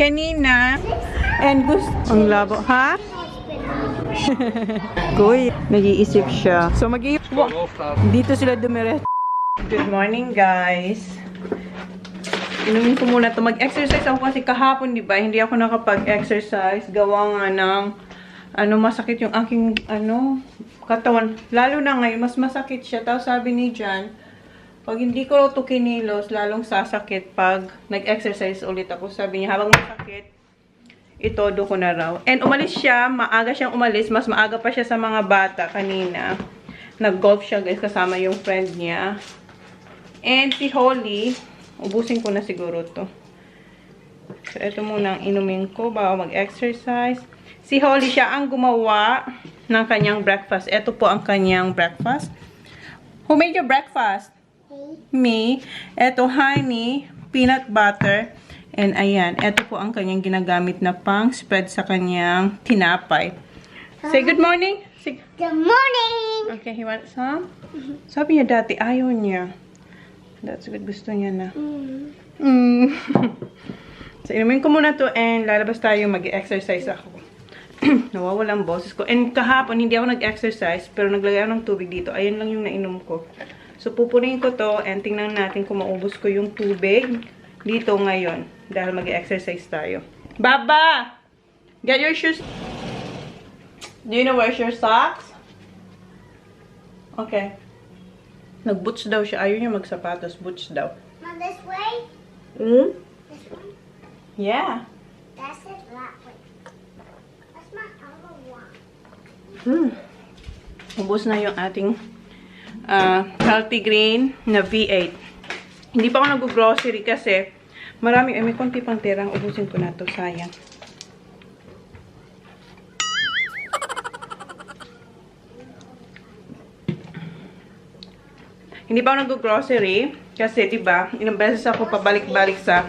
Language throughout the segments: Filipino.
kanina. And gusto... Ang labo, ha? Kuy, nag-iisip siya. So, dito sila dumiretso. Good morning, guys. Inumin ko muna to. Mag-exercise ako kasi kahapon, di ba? Hindi ako nakapag-exercise. Gawa nga ng, masakit yung aking, katawan. Lalo na ngayon, mas masakit siya. Tapos sabi ni Jan, pag hindi ko ito kinilos, lalong sasakit pag nag-exercise ulit ako. Sabi niya, habang masakit, itodo ko na raw. And umalis siya, maaga siyang umalis. Mas maaga pa siya sa mga bata kanina. Nag-golf siya, guys, kasama yung friend niya. And si Holly, ubusin ko na siguro to. So, ito muna ang inumin ko bago mag-exercise. Si Holly, siya ang gumawa ng kanyang breakfast. Ito po ang kanyang breakfast. Who made your breakfast? Me. Ito, honey, peanut butter. And ayan, ito po ang kanyang ginagamit na pang spread sa kanyang tinapay. Say good morning. Say, good morning! Okay, he wants some? Sabi niya dati, ayaw niya. That's good. Gusto niya na. So, inumin ko muna to and lalabas tayo. Mag-exercise ako. Nawawalang boses ko. And kahapon, hindi ako nag-exercise pero naglagay ako ng tubig dito. Ayun lang yung nainom ko. So, pupunin ko to and tingnan natin kung maubos ko yung tubig dito ngayon. Dahil mag-exercise tayo. Baba! Get your shoes. Do you know where's your socks? Okay. Nag-boots daw siya. Ayaw niya magsapatos. Boots daw. Mom, this way? This one? Yeah. That's it, that way. That's my other one. Ubus na yung ating healthy grain na V8. Hindi pa ako nag-grocery kasi marami. May konti pang tirang. Ubusin ko na to. Sayang. Hindi pa ako nag-grocery kasi, diba, ilang beses ako pabalik-balik sa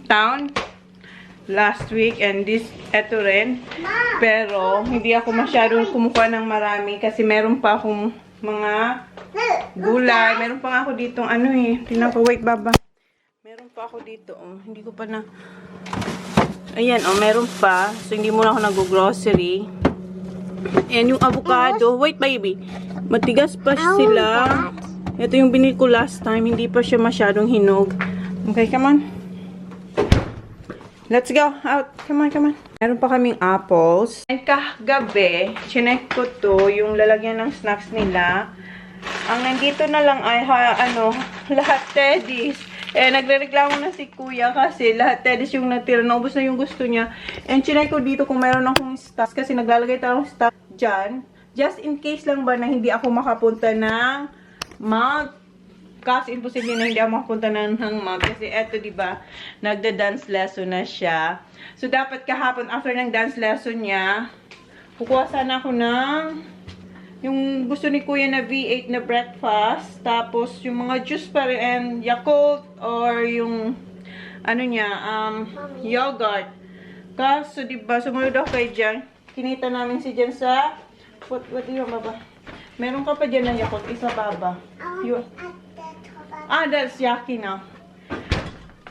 town last week and eto rin. Pero, hindi ako masyadong kumukuha ng marami kasi meron pa akong mga gulay. Meron pa nga ako ditong tingnan ko, wait, baba. Meron pa ako dito, hindi ko pa na... Ayan, meron pa. So, hindi muna ako nag-grocery. Ayan yung avocado. Wait, baby. Matigas pa sila. Ito yung binili ko last time. Hindi pa siya masyadong hinog. Okay, come on. Let's go. Out. Come on, come on. Meron pa kaming apples. And kagabi, chinek ko to, yung lalagyan ng snacks nila. Ang nandito na lang ay, lahat teddies. Nagrereklamo na si kuya kasi lahat teddies yung natira. Naubos na yung gusto niya. And chinek ko dito kung meron akong stocks kasi naglalagay tayo ng stock dyan. Just in case lang ba na hindi ako makapunta ng Mount. Kasi imposible na hindi ako makapunta ng Mount. Kasi eto, diba, nagda-dance lesson na siya. So, dapat kahapon, after ng dance lesson niya, kukuha sana ako ng yung gusto ni kuya na V8 na breakfast. Tapos, yung mga juice pa rin and Yakult or yung yogurt. Kaso, diba, sumunod ako kay Jan. Kinita namin si Jan sa what do you want, baba? Meron ka pa dyan na Yakult. Isa, baba. That's yucky now.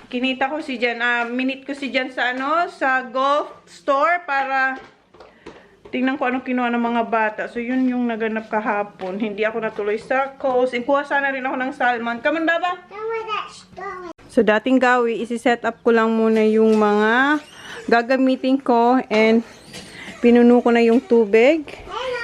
Kinita ko si Jan. Minute ko si Jan sa sa golf store para tingnan ko anong kinuha ng mga bata. So, yun yung naganap kahapon. Hindi ako natuloy sa coast. Kuha sana rin ako ng salmon. Come on, baba! So, dating gawi, isi-set up ko lang muna yung mga gagamitin ko and pinuno ko na yung tubig.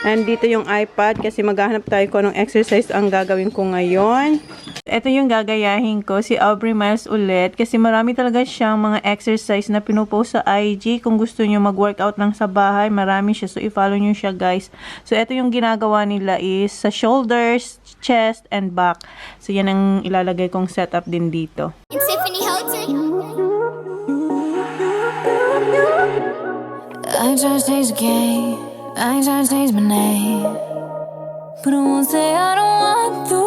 And dito yung iPad kasi maghahanap tayo kung anong exercise ang gagawin ko ngayon. Ito yung gagayahin ko, si Aubrey Miles ulit. Kasi marami talaga siyang mga exercise na pinupost sa IG. Kung gusto nyo mag-workout lang sa bahay, marami siya. So, i-follow nyo siya, guys. So, ito yung ginagawa nila is sa shoulders, chest, and back. So, yan ang ilalagay kong setup din dito. I try to change the game, I try to change my name, but I won't say I don't want to.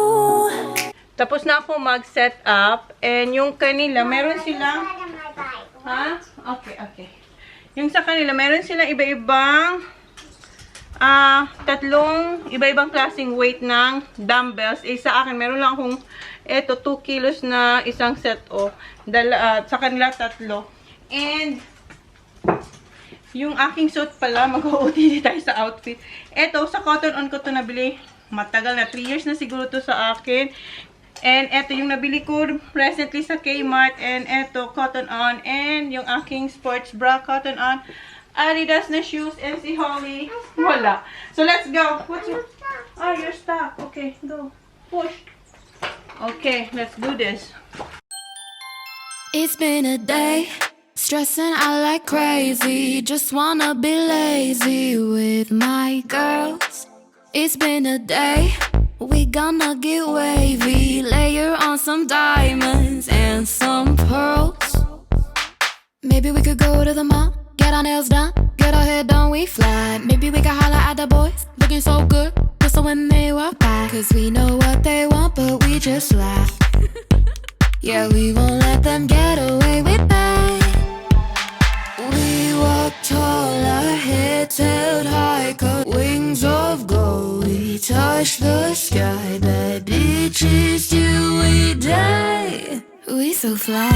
Tapos na ako mag-set up, and yung kanila, meron silang, ha? Okay. Yung sa kanila, meron silang iba-ibang tatlong iba-ibang klaseng weight ng dumbbells. Sa akin, meron lang akong 2 kilos na isang set sa kanila tatlo. And yung aking suit pala, mag-OOTD tayo sa outfit. Ito, sa Cotton On ko to nabili. Matagal na, 3 years na siguro to sa akin. And ito yung nabili ko recently sa Kmart. And ito, Cotton On. And yung aking sports bra, Cotton On. Adidas na shoes. And si Holly, wala. So, let's go. What's your... Oh, you're stuck. Okay, go. Push. Okay, let's do this. It's been a day, stressing out like crazy. Just wanna be lazy with my girls. It's been a day, we gonna get wavy. Layer on some diamonds and some pearls. Maybe we could go to the mall, get our nails done, get our hair done, we fly. Maybe we could holler at the boys, looking so good, whistle when they walk by. Cause we know what they want, but we just laugh. Yeah, we won't let them get away with that. We walk tall, our heads held high, cut wings of gold. We touch the sky, bad bitches till we die. We so fly.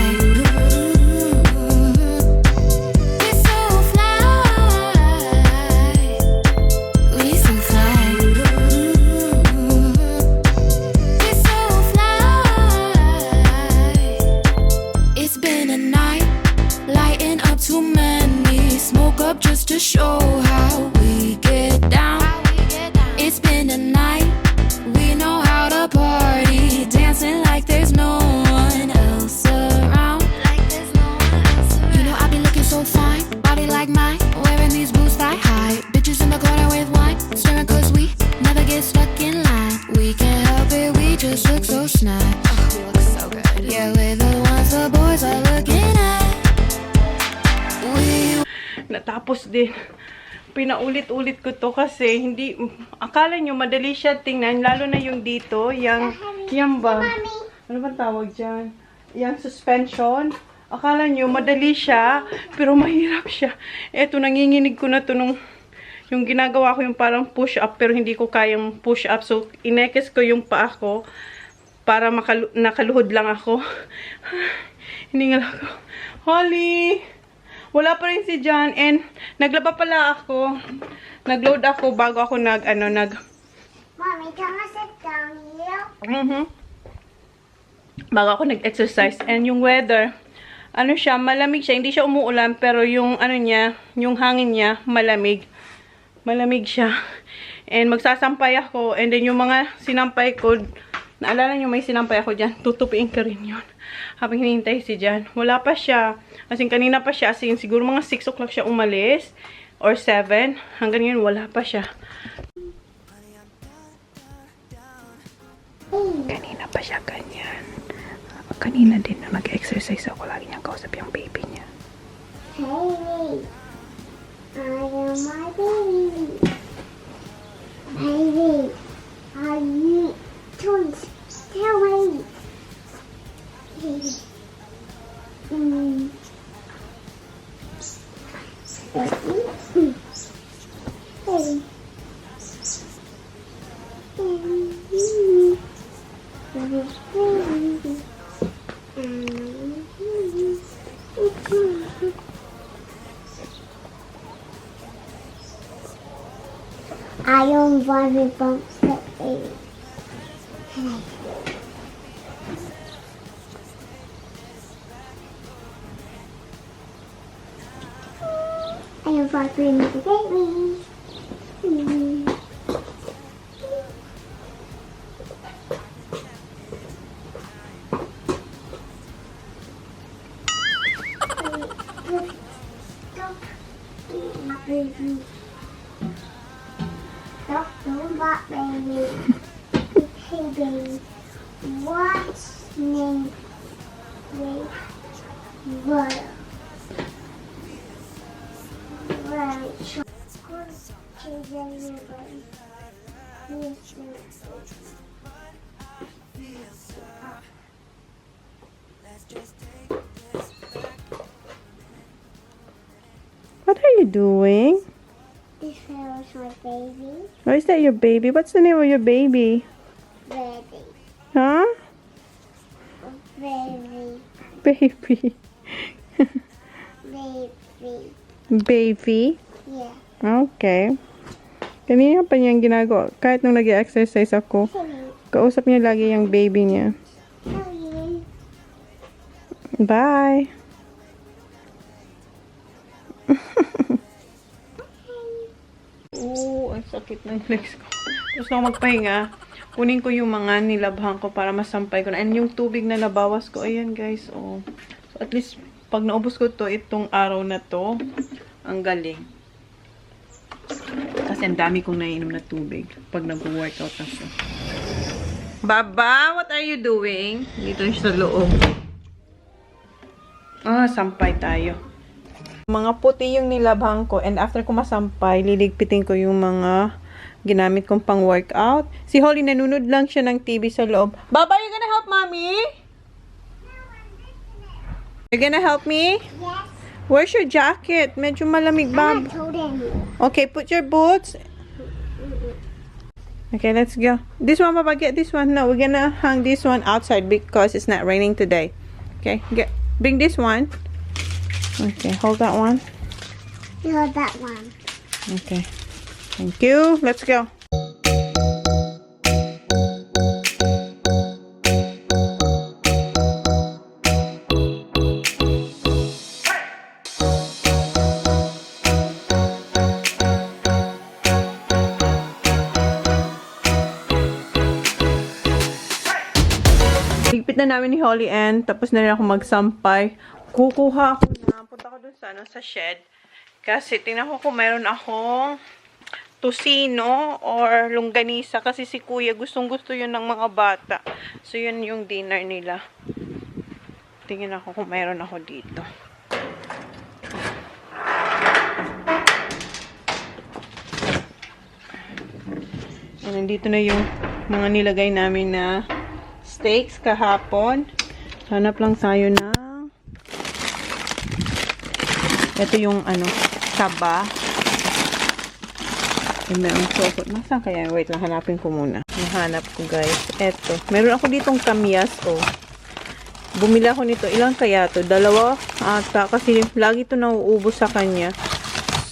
Just to show how we get down. It's been a night, we know how to party, dancing like there's no one else around. You know I be looking so fine, body like mine, wearing these boots thigh high. Bitches in the corner with wine, staring cause we never get stuck in line. We can't help it, we just look so snug. We look so good. Yeah, we're the ones the boys are looking at. Natapos din. Pinaulit-ulit ko to kasi hindi, akala nyo madali siya tingnan, lalo na yung dito, yung ba? Ano ba tawag dyan? Yung suspension. Akala nyo madali siya, pero mahirap siya. Eto, nanginginig ko na to nung, yung ginagawa ko yung parang push-up, pero hindi ko kayang push-up. So, inekes ko yung paa ko para nakaluhod lang ako. Hiningal ako. Holly! Wala pa rin si John, and naglaba pala ako. Nagload ako bago ako Mommy, can I sit down here? Bago ako nag-exercise. And yung weather, ano siya, malamig siya. Hindi siya umuulan, pero yung ano niya, yung hangin niya, malamig. Malamig siya. And magsasampay ako. And then yung mga sinampay ko, naalala nyo may sinampay ako dyan, tutupiin ka rin yun. Habang hinihintay si Jan. Wala pa siya. As in, kanina pa siya. As in, siguro mga 6 o'clock siya umalis. Or 7. Hanggang ngayon, wala pa siya. Kanina pa siya ganyan. Kanina din na nag-exercise ako. Lagi niyang kausap yung baby niya. Hey, I am my baby. Baby, are you toys? Tell me. I don't want to bump the baby. I am vibrating the baby. Baby. Stop doing that, baby. Hey, baby. What's name? Wait. What? Right. What are you doing? This was my baby. Oh, is that your baby? What's the name of your baby? Baby. Huh? Baby. Baby. Baby. Baby? Yeah. Okay. Kanina pa niyang ginagawa. Kahit nung nag-exercise ako, kausap niya lagi yung baby niya. Bye! Oo, ang sakit ng legs ko. Gusto ko magpahinga. Kunin ko yung mga nilabhan ko para masampay ko na. And yung tubig na nabawas ko, ayan guys, oh. So at least, pag naubos ko to, itong araw na to, ang galing. Kasi ang dami kong nainom na tubig pag nag-workout ako. Baba, what are you doing? Dito siya sa loob. Ah, sampay tayo. Mga puti yung nilabhan ko and after ko masampay, liligpitin ko yung mga ginamit kong pang workout. Si Holly nanunod lang siya ng TV sa loob. Baba, you gonna help mommy? You gonna help me? Yes. Where's your jacket? Medyo malamig ba? I told him. Okay, put your boots. Okay, let's go. This one, Papa, get this one. No, we're gonna hang this one outside because it's not raining today. Okay, bring this one. Okay, hold that one. You hold that one. Okay. Thank you. Let's go. Higpit na namin ni Holly and tapos na rin ako magsampay. Kukuha ako na. Punta ko dun sa shed. Kasi tingnan ko kung meron akong tosino or longganisa. Kasi si kuya gustong gusto yun ng mga bata. So yun yung dinner nila. Tingnan ako kung meron ako dito. And nandito na yung mga nilagay namin na steaks kahapon. Hanap lang tayo na ito yung taba. And merong chocolate. Nasaan kaya? Wait lang, hanapin ko muna. Nahanap ko guys. Ito. Meron ako ditong kamyas. Oh. Bumili ako nito. Ilang kaya to? Dalawa ata. Kasi lagi ito nauubos sa kanya.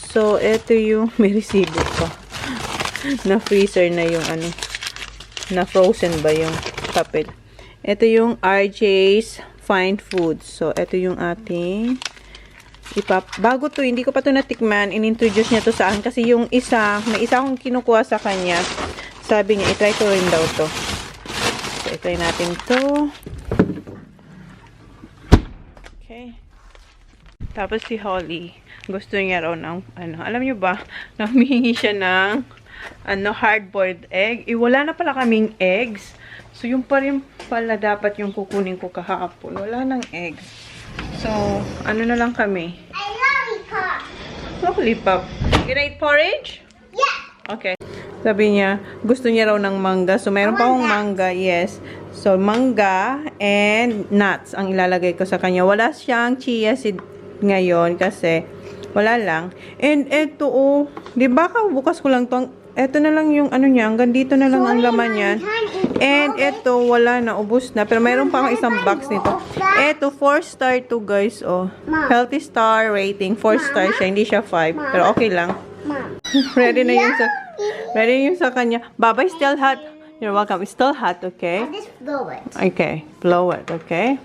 So, ito yung may resibo pa. Na freezer na yung na frozen ba yung papel. Ito yung RJ's Fine Foods. So, ito yung ating bago to, hindi ko pa to natikman, in-introduce niya to sa akin kasi yung isa, may isa akong kinukuha sa kanya. Sabi niya, itry ko rin daw to. So, itry natin to. Okay. Tapos si Holly, gusto niya raw ng, alam niyo ba, namihingi siya ng, hard-boiled egg. Wala na pala kaming eggs. So, yung pa rin pala dapat yung kukunin ko kahapon. Wala nang eggs. So, na lang kami? I lollipop. Lollipop. You gonna eat porridge? Yeah. Okay. Sabi niya, gusto niya raw ng mangga. So, mayroon pa akong mangga. Yes. So, mangga and nuts ang ilalagay ko sa kanya. Wala siyang chia seed ngayon kasi wala lang. And eto, oh. Di ba bukas ko lang to. Eto na lang yung niya. Hanggang dito na lang ang laman niyan. And eto, wala na. Ubus na. Pero mayroon pa akong isang box nito. Eto, 4-star to guys. Oh. Healthy star rating. 4-star siya. Hindi siya 5. Pero okay lang. Ready na yung sa kanya. Baba, it's still hot. You're welcome. It's still hot, okay? Just blow it. Okay. Blow it, okay?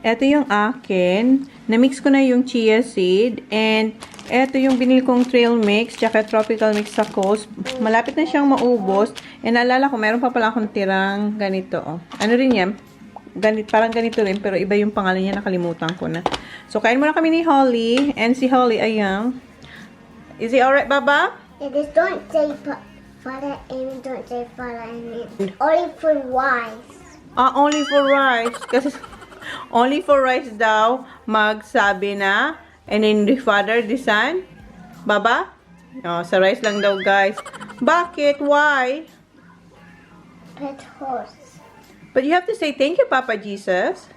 Ito yung akin. Na-mix ko na yung chia seed. And ito yung binili kong trail mix. Tsaka tropical mix sa Coast. Malapit na siyang maubos. And naalala ko, meron pa pala akong tirang ganito. Oh. Ano rin yan? Parang ganito rin. Pero iba yung pangalan niya. Nakalimutan ko na. So, kain muna kami ni Holly. And si Holly, ayan. Is it alright, Baba? Yeah, just don't say butter and don't say butter and only for rice. Only for rice. Kasi only for rice daw magsabi na. And then the Father, the Son. Baba? Oh, sa rice lang daw, guys. Bakit? Why? Pet horse. But you have to say, thank you, Papa Jesus.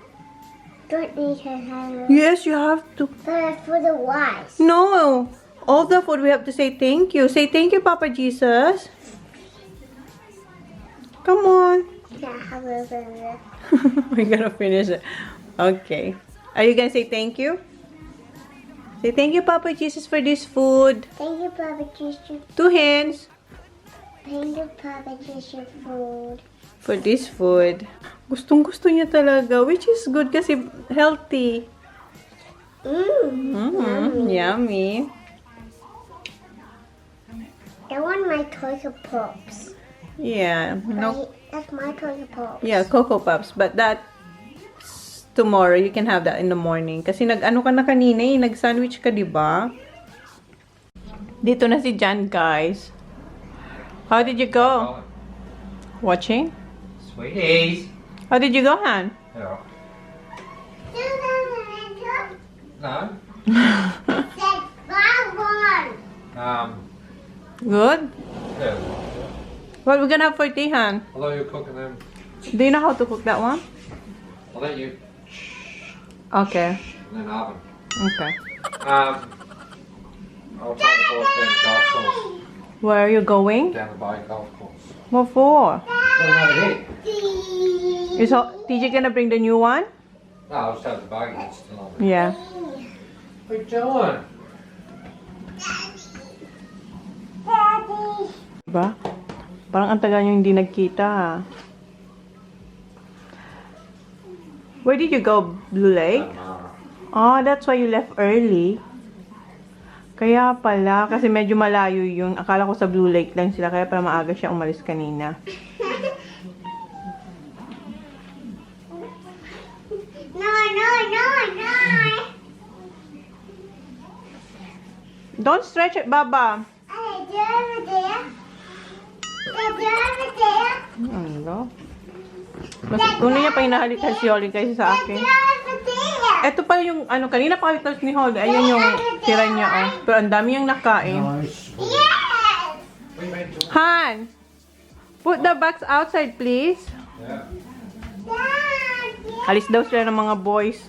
don't need to have it. Yes, you have to. But for the wise. No. All the food we have to say thank you. Say thank you, Papa Jesus. Come on. Yeah, have a bit. We're gonna finish it. Okay. Are you gonna say thank you? Say thank you, Papa Jesus, for this food. Thank you, Papa Jesus. 2 hands Thank you, Papa Jesus, food. for this food. Gustong-gusto niya talaga, which is good kasi healthy. Yummy. I want my Cocoa Pops. Yeah. No. That's my Cocoa Pops. Yeah, Cocoa Puffs. But that's tomorrow. You can have that in the morning. Kasi nag-ano ka na kanina eh. Nag-sandwich ka, diba? Dito na si Jan, guys. How did you go? Watching? Sweeties. How did you go, Han? Yeah. No. Said one. Good? Yeah. What we gonna have for tea, Han? I'll let you cooking them. Do you know how to cook that one? I'll let you Okay. in an oven. Okay. I'll try to go down the golf course. Where are you going? Down the bike golf course. What for? Doesn't have it. Is TJ gonna bring the new one? No, I'll just have the bike. It's still on. Yeah. What are you doing? Diba? Parang ang tagal nyo hindi nagkita, ha? Where did you go? Blue Lake? Oh, that's why you left early. Kaya pala, kasi medyo malayo yun. Akala ko sa Blue Lake lang sila, kaya pala maaga siya umalis kanina. No. Don't stretch it, Baba. Ano? Mas una niya pa hinahalikan si Holly kaysa sa akin. Ito pa yung, kanina pa halikan ni Holly. Ayan yung tira niya, oh. Pero ang dami niyang nakain. Han! Put the box outside, please. Yeah. Alis daw sila ng mga boys.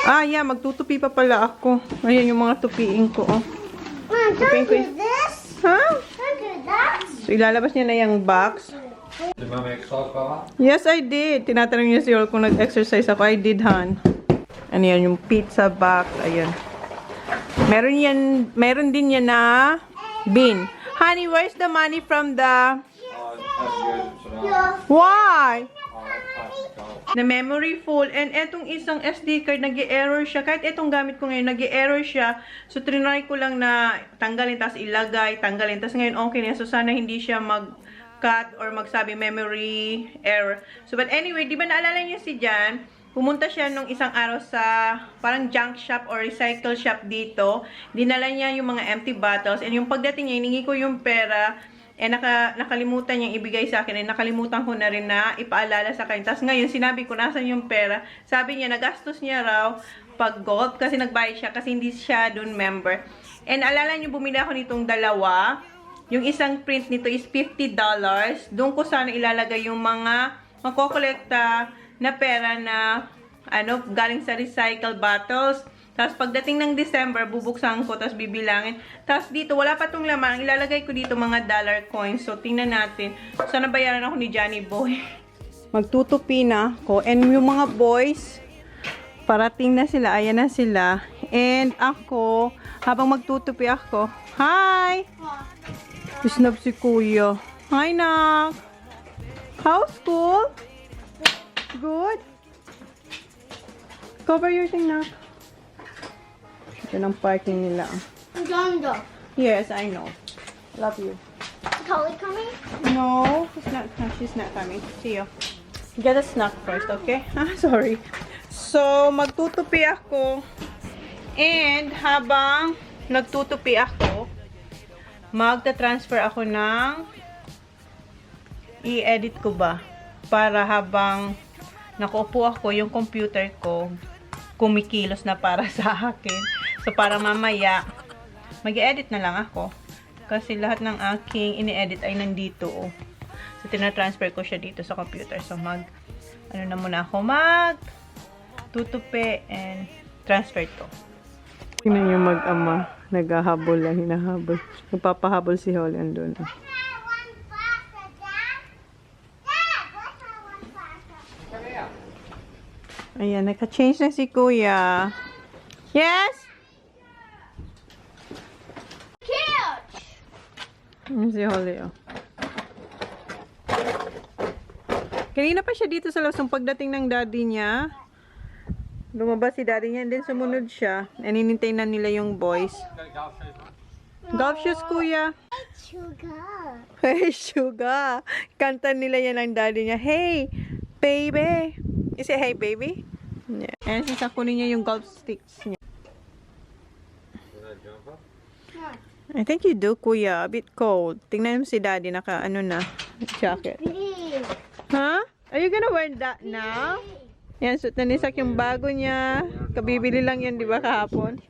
Ah, yeah. Magtutupi pa pala ako. Ayan yung mga tupiin ko, oh. Tupiin ko yun. Ha? So, ilalabas niya na yung box. Did Mum exercise about that? Yes, I did. Tinatanong niya si Yol kung nag-exercise ako. I did, Han. Ano yan? Yung pizza box. Ayan. Meron din yan na bin. Honey, where's the money from the... Why? Na memory full. And etong isang SD card, nag-error siya. Kahit etong gamit ko ngayon, nag-error siya. So, trinry ko lang na tanggalin, tapos ilagay, tanggalin. Tapos ngayon, okay na. So, sana hindi siya mag-cut or magsabi memory error. So, but anyway, di ba naalala niyo si Jan? Pumunta siya nung isang araw sa parang junk shop or recycle shop dito. Dinala niya yung mga empty bottles. And yung pagdating niya, hiningi ko yung pera. Nakalimutan niyang ibigay sa akin. Nakalimutan ko na rin na ipaalala sa kanya. Tapos ngayon, sinabi ko, nasan yung pera? Sabi niya, nagastos niya raw pag gold kasi nagbayad siya kasi hindi siya dun member. And alala niyo, bumili ako nitong dalawa. Yung isang print nito is $50. Doon ko sana ilalagay yung mga makokolekta na pera na galing sa recycle bottles. Tapos, pagdating ng December, bubuksan ko, tapos bibilangin. Tapos, dito, wala pa tong laman. Ilalagay ko dito mga dollar coins. So, tingnan natin. Sana bayaran ako ni Johnny Boy. Magtutupi na ako. And yung mga boys, parating na sila. Ayan na sila. And ako, habang magtutupi ako, hi! Snap si Kuya. Hi, Nak! How's school? Good? Cover your thing, Nak. Ito ng parking nila. Ganda. Yes, I know. Love you. Totally coming? No, she's not coming. See you. Get a snack first, okay? Ah, sorry. So, magtutupi ako. And, habang nagtutupi ako, magta-transfer ako ng i-edit ko ba? Para habang nakuupo ako, yung computer ko, kumikilos na para sa akin. So, para mamaya, mag-edit na lang ako. Kasi lahat ng aking ini-edit ay nandito. Oh. So, tina-transfer ko siya dito sa computer. So, ano na muna ako tutupi and transfer to. Tingnan yung mag-ama. Naghahabol lang, hinahabol. Nagpapahabol si Holly andun. Ayan, naka-change na si Kuya. Yes? Si Holly, oh. Kanina pa siya dito sa lasong pagdating ng daddy niya. Lumabas si daddy niya and then sumunod siya. And hinintay na nila yung boys. Golf shoes, Kuya. Sugar. Hey, sugar. Kanta nila yan ng daddy niya. Hey, baby. You say, hey, baby? Yeah. And sasakunin niya yung golf sticks niya. I think you do, Kuya. A bit cold. Tingnan mo si daddy, naka, ano na, jacket. Big. Huh? Are you gonna wear that now? Yan, suit na ni Sak yung bago niya. Kabibili lang yan, di ba, kahapon?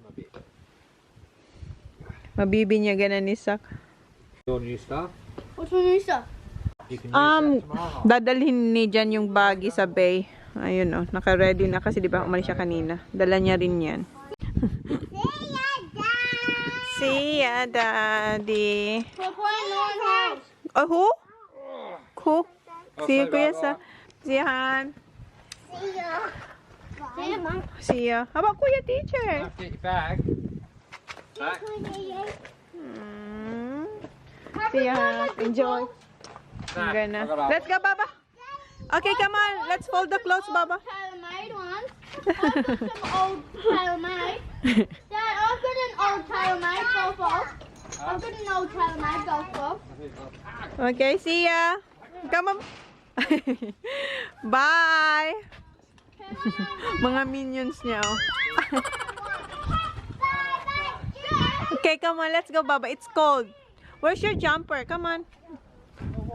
Mabibi niya ganan ni Sak. Your new stuff? What's my new stuff? You can use that tomorrow. Dadalhin ni Jan yung baggy sa bay. Ayun, oh. Naka-ready na kasi, di ba, umalis siya kanina. Dala niya rin yan. See ya, Daddy. We're playing Lauren house. Oh, who? Who? See you, Kuya Sa. See ya, Han. See ya. See ya, Mom. See ya. How about Kuya Teacher? Have to get your bag. Back. Hmm. See ya, Han. Enjoy. Nah, Gonna. I got Let's go, Baba. Okay, come on. Let's fold the clothes, Baba. Tailor-made ones. I've got some old tailor-made. Dad, I've got an old tailor-made golf ball. I've got an old tailor-made golf ball. Okay, see ya. Come on. Bye. Mga minions niya, oh. Okay, come on. Let's go, Baba. It's cold. Where's your jumper? Come on.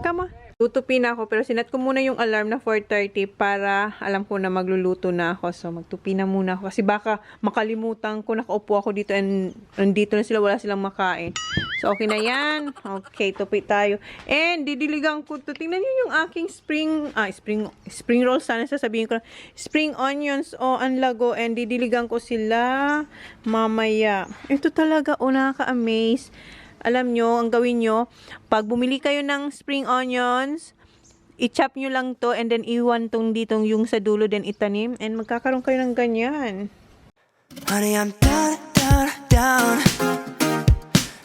Come on. Tutupi na ako, pero sinat ko muna yung alarm na 4:30 para alam ko na magluluto na ako. So, magtupi na muna ako. Kasi baka makalimutan ko, nakaupo ako dito and nandito na sila, wala silang makain. So, okay na yan. Okay, tupi tayo. And, didiligan ko to. Tingnan nyo yung aking spring roll. Sana sasabihin ko na, spring onions o anlago. And, didiligan ko sila mamaya. Ito talaga, nakaka-amaze. Alam nyo, ang gawin nyo, pag bumili kayo ng spring onions, i-chop nyo lang to and then iwan tong ditong yung sa dulo then itanim and magkakaroon kayo ng ganyan. Honey, I'm down, down, down.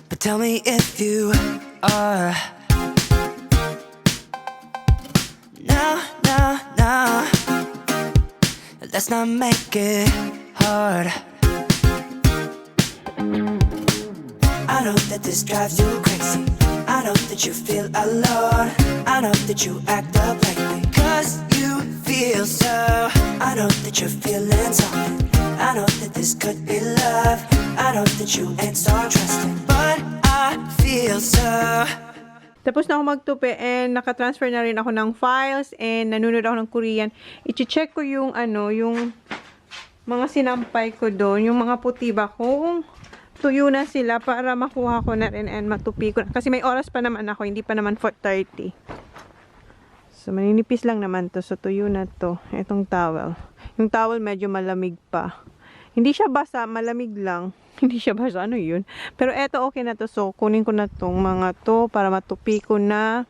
But tell me if you are. Now, now, now. Let's not make it hard. I know that this drives you crazy. I know that you feel alone. I know that you act up lately 'cause you feel so. I know that you're feeling something. I know that this could be love. I know that you ain't start trusting, but I feel so. Tapos na ako magtupi and nakatransfer na rin ako ng files and nanonood ako ng Korean. I-check ko yung yung mga sinampay ko doon, yung mga puti ba kung tuyo na sila para makuha ko na rin and matupi ko na. Kasi may oras pa naman ako, hindi pa naman 4:30. So, maninipis lang naman to. So, tuyo na to. Itong towel. Yung towel medyo malamig pa. Hindi siya basa, malamig lang. Hindi siya basa, ano yun? Pero eto okay na to. So, kunin ko na tong mga to para matupi ko na.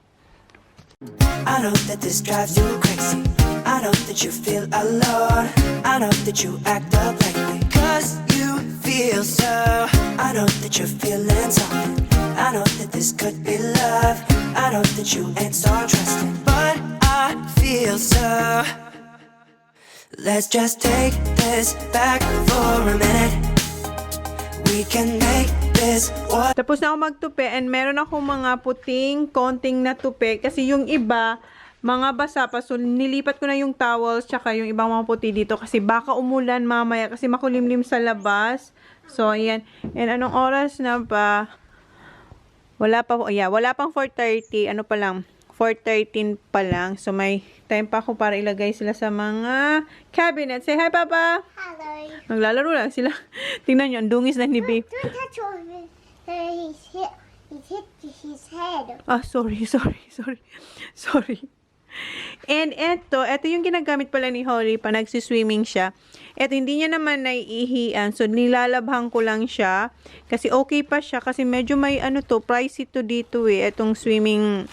I know that this drives you crazy. I know that you feel alone. I know that you act up lately 'cause you feel so. I know that you're feeling something. I know that this could be love. I know that you ain't start trusting, but I feel so. Let's just take this back for a minute. We can make this work. Tapos na ako magtupi and meron ako mga puting konting na tupi kasi yung iba mga basa pa. So, nilipat ko na yung towels tsaka yung ibang mga puti dito kasi baka umulan mamaya kasi makulimlim sa labas. So, ayan. And anong oras na ba? Wala pang 4:30. Ano pa lang? 4:13 pa lang. So, may time pa ako para ilagay sila sa mga cabinet. Say hi, Papa! Hello. Naglalaro lang sila. Tingnan nyo, ang dungis na ni Babe. Don't touch on his He's hit his head. Ah, sorry. And eto yung ginagamit pala ni Holly pa nagsiswimming siya. Eto, hindi niya naman naiihian. So, nilalabhan ko lang siya. Kasi okay pa siya. Kasi medyo may pricey to dito eh. Etong swimming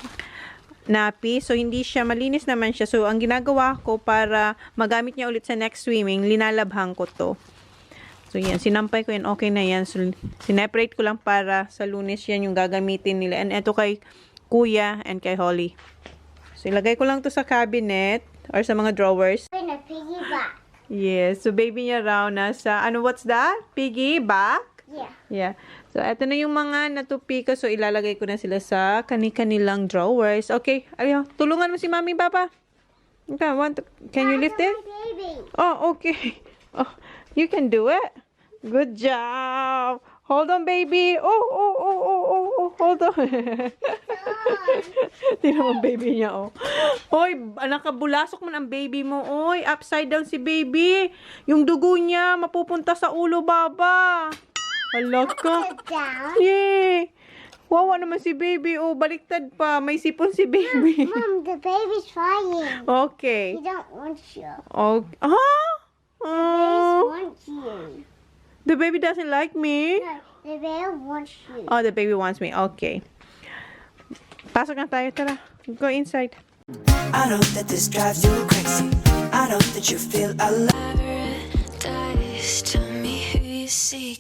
nappy. So, hindi siya, malinis naman siya. So, ang ginagawa ko para magamit niya ulit sa next swimming, linalabhan ko to. So, yan. Sinampay ko yan. Okay na yan. So, sineparate ko lang para sa Lunes yan yung gagamitin nila. And eto kay Kuya and kay Holly. So, ilagay ko lang to sa cabinet or sa mga drawers. In a piggy bank. Yes. So, baby niya raw nasa, what's that? Piggy back? Yeah. Yeah. So, eto na yung mga natupi ko. So, ilalagay ko na sila sa kani-kanilang drawers. Okay. Ayaw, tulungan mo si Mami, Papa. Okay, can you lift it? Baby. Oh, okay. Oh, you can do it. Good job. Hold on, baby. Oh, hold on. Tingnan mo baby niya, oh. Oy, nakabulasok man ang baby mo. Oy, upside down si baby. Yung dugo niya mapupunta sa ulo, baba. Hala ka. Down. Yay. Wawa naman si baby. Oh, baliktad pa. May sipon si baby. Mom, the baby's flying. Okay. He don't want you. Okay. Huh? Baby Oh, wants you. the baby doesn't like me. No, the baby wants you. Oh, the baby wants me. Okay. Pasok na tayo. Tara. Go inside. I know that this drives you crazy. I know that you feel alone. Paradise, tell me who you seek.